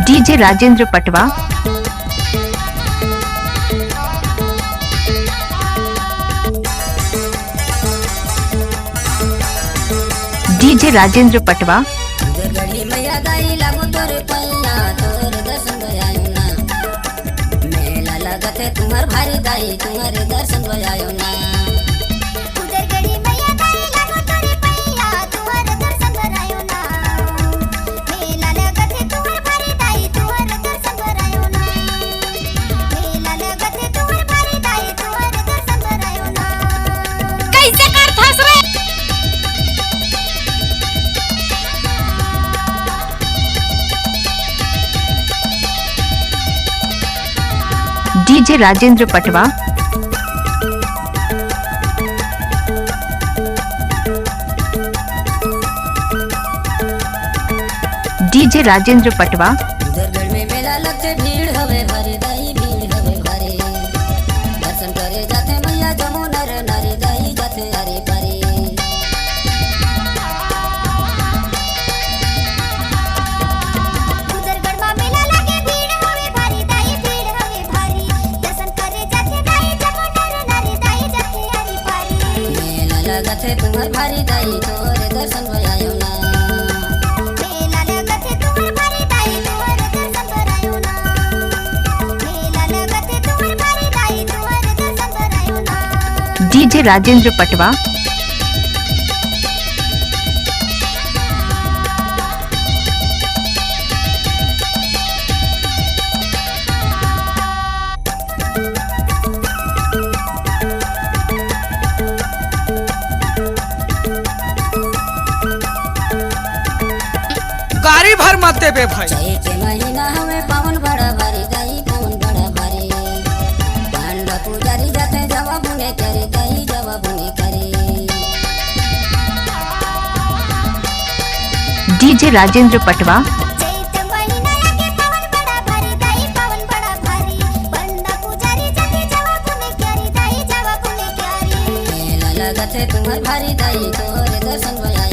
DJ Rajendra Patwa, DJ Rajendra Patwa, मैया दाई लागो तोर पैया तोर दर्शन भयायो ना मेला लगत है तुम्हार भारी दाई तुम्हारे दर्शन भयायो ना डीजे राजेंद्र पटवा, डीजे राजेंद्र पटवा, उधर में मेला लगते भीड़ हवे भरे दाई भीड़ हवे भरे दर्शन करे जाते मैया जमो नर नारी दाई जाते अरे परे लगत है तुम्हार भारी दाई तोरे दर्शन भयायो ना मेला लगत है तुम्हार भारी दाई तोरे दर्शन भयायो ना मेला लगत है तुम्हार भारी दाई तोरे दर्शन भयायो ना डीजे राजेंद्र पटवा, गाड़ी भर मत देबे भाई। चैत के महीना हमें पावन बड़ा भारी दाई पावन बड़ा भारी पांडा पुजारी जाते जवाब ने करे दाई जवाब ने करे डीजे राजेंद्र पटवा, चैत महीना लगे पावन बड़ा भारी दाई पावन बड़ा भारी पांडा पुजारी जाते जवाब ने करे दाई जवाब ने करे मेला लगत है तुम्हार भारी दाई तोरे दर्शन भया